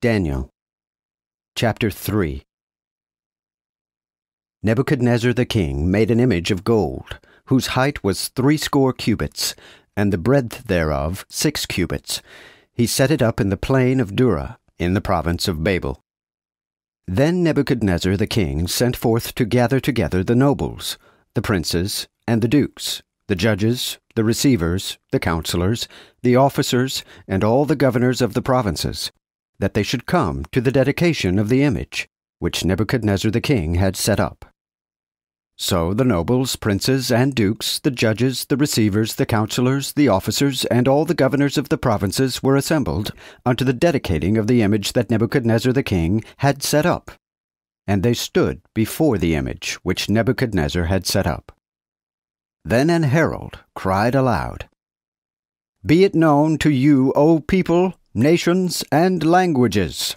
Daniel chapter 3. Nebuchadnezzar the king made an image of gold, whose height was 60 cubits, and the breadth thereof 6 cubits. He set it up in the plain of Dura, in the province of Babel. Then Nebuchadnezzar the king sent forth to gather together the nobles, the princes, and the dukes, the judges, the receivers, the counselors, the officers, and all the governors of the provinces, that they should come to the dedication of the image, which Nebuchadnezzar the king had set up. So the nobles, princes, and dukes, the judges, the receivers, the counselors, the officers, and all the governors of the provinces were assembled unto the dedicating of the image that Nebuchadnezzar the king had set up. And they stood before the image which Nebuchadnezzar had set up. Then an herald cried aloud, Be it known to you, O people, nations, and languages,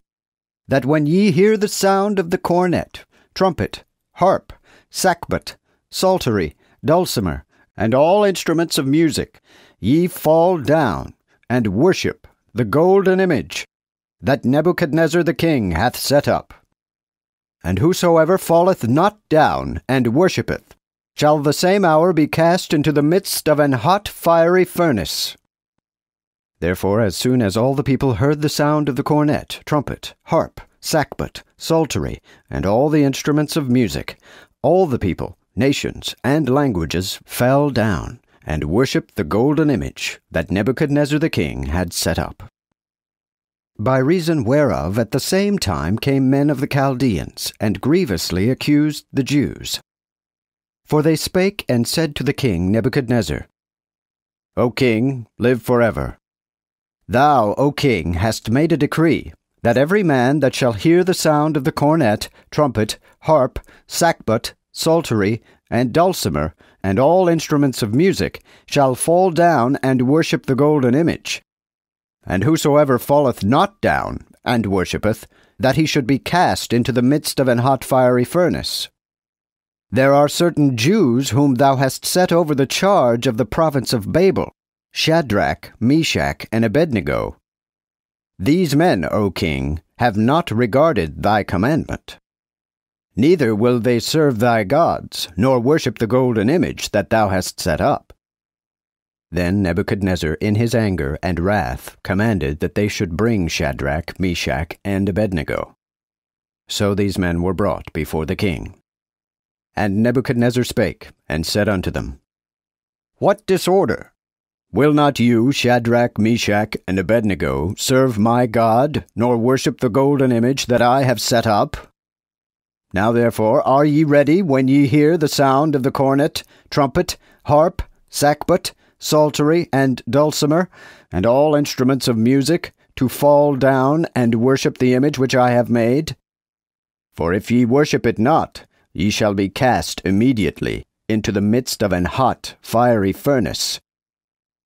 that when ye hear the sound of the cornet, trumpet, harp, sackbut, psaltery, dulcimer, and all instruments of music, ye fall down and worship the golden image that Nebuchadnezzar the king hath set up. And whosoever falleth not down and worshippeth shall the same hour be cast into the midst of an hot fiery furnace. Therefore, as soon as all the people heard the sound of the cornet, trumpet, harp, sackbut, psaltery, and all the instruments of music, all the people, nations, and languages fell down and worshipped the golden image that Nebuchadnezzar the king had set up. By reason whereof at the same time came men of the Chaldeans, and grievously accused the Jews. For they spake and said to the king Nebuchadnezzar, O king, live forever. Thou, O king, hast made a decree, that every man that shall hear the sound of the cornet, trumpet, harp, sackbut, psaltery, and dulcimer, and all instruments of music, shall fall down and worship the golden image. And whosoever falleth not down and worshippeth, that he should be cast into the midst of an hot fiery furnace. There are certain Jews whom thou hast set over the charge of the province of Babel, Shadrach, Meshach, and Abednego. These men, O king, have not regarded thy commandment. Neither will they serve thy gods, nor worship the golden image that thou hast set up. Then Nebuchadnezzar in his anger and wrath commanded that they should bring Shadrach, Meshach, and Abednego. So these men were brought before the king. And Nebuchadnezzar spake, and said unto them, What disorder? Will not you, Shadrach, Meshach, and Abednego, serve my God, nor worship the golden image that I have set up? Now therefore are ye ready when ye hear the sound of the cornet, trumpet, harp, sackbut, psaltery, and dulcimer, and all instruments of music, to fall down and worship the image which I have made? For if ye worship it not, ye shall be cast immediately into the midst of an hot, fiery furnace.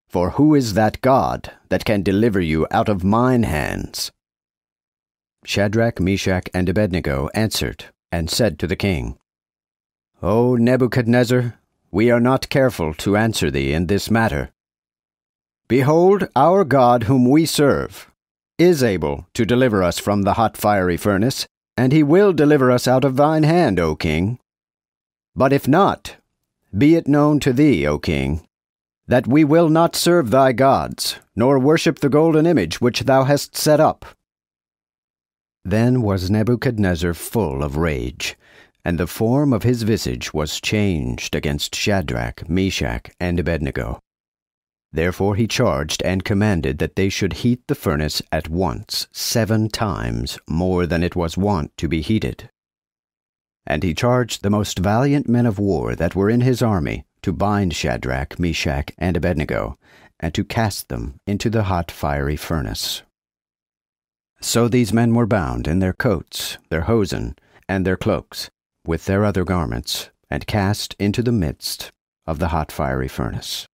For who is that God that can deliver you out of mine hands? Shadrach, Meshach, and Abednego answered, and said to the king, O Nebuchadnezzar, we are not careful to answer thee in this matter. Behold, our God whom we serve is able to deliver us from the hot fiery furnace, and he will deliver us out of thine hand, O king. But if not, be it known to thee, O king, that we will not serve thy gods, nor worship the golden image which thou hast set up. Then was Nebuchadnezzar full of rage, and the form of his visage was changed against Shadrach, Meshach, and Abednego. Therefore he charged and commanded that they should heat the furnace at once 7 times more than it was wont to be heated. And he charged the most valiant men of war that were in his army to bind Shadrach, Meshach, and Abednego, and to cast them into the hot fiery furnace. So these men were bound in their coats, their hosen, and their cloaks, with their other garments, and cast into the midst of the hot fiery furnace.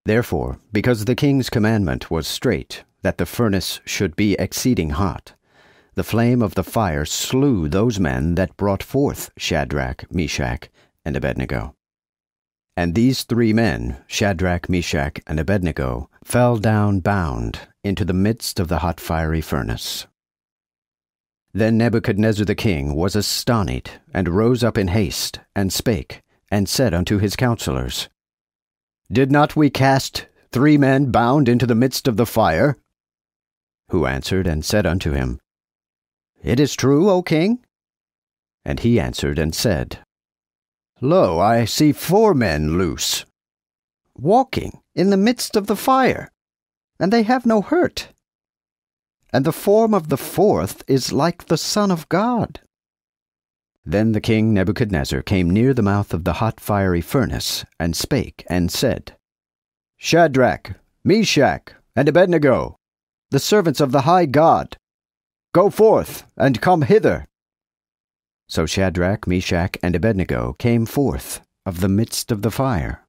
Therefore, because the king's commandment was straight, that the furnace should be exceeding hot, the flame of the fire slew those men that brought forth Shadrach, Meshach, and Abednego. And these 3 men, Shadrach, Meshach, and Abednego, fell down bound into the midst of the hot fiery furnace. Then Nebuchadnezzar the king was astonied, and rose up in haste, and spake, and said unto his counselors, Did not we cast 3 men bound into the midst of the fire? Who answered and said unto him, It is true, O king. And he answered and said, Lo, I see 4 men loose, walking in the midst of the fire, and they have no hurt. And the form of the 4th is like the Son of God. Then the king Nebuchadnezzar came near the mouth of the hot fiery furnace, and spake, and said, Shadrach, Meshach, and Abednego, the servants of the high God, go forth, and come hither. So Shadrach, Meshach, and Abednego came forth of the midst of the fire.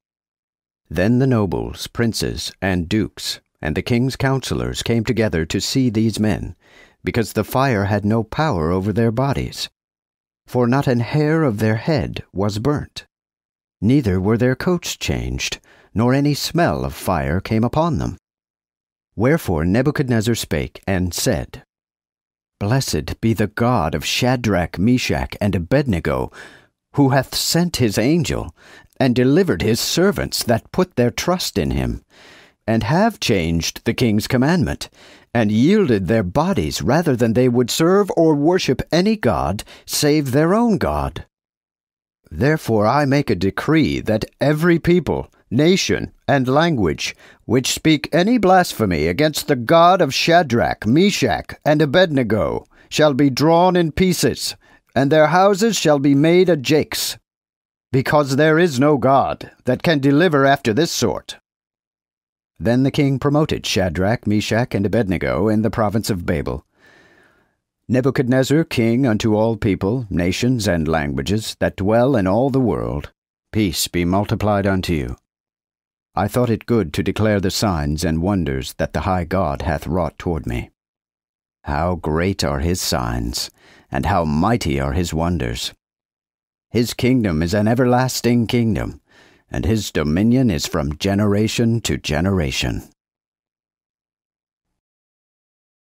Then the nobles, princes, and dukes, and the king's counselors came together to see these men, because the fire had no power over their bodies. For not an hair of their head was burnt, neither were their coats changed, nor any smell of fire came upon them. Wherefore Nebuchadnezzar spake and said, Blessed be the God of Shadrach, Meshach, and Abednego, who hath sent his angel, and delivered his servants that put their trust in him, and have changed the king's commandment, and yielded their bodies rather than they would serve or worship any god save their own God. Therefore I make a decree that every people, nation, and language, which speak any blasphemy against the God of Shadrach, Meshach, and Abednego, shall be drawn in pieces, and their houses shall be made a jakes, because there is no God that can deliver after this sort. Then the king promoted Shadrach, Meshach, and Abednego in the province of Babel. Nebuchadnezzar, king unto all people, nations, and languages, that dwell in all the world, peace be multiplied unto you. I thought it good to declare the signs and wonders that the high God hath wrought toward me. How great are his signs, and how mighty are his wonders! His kingdom is an everlasting kingdom, and his dominion is from generation to generation.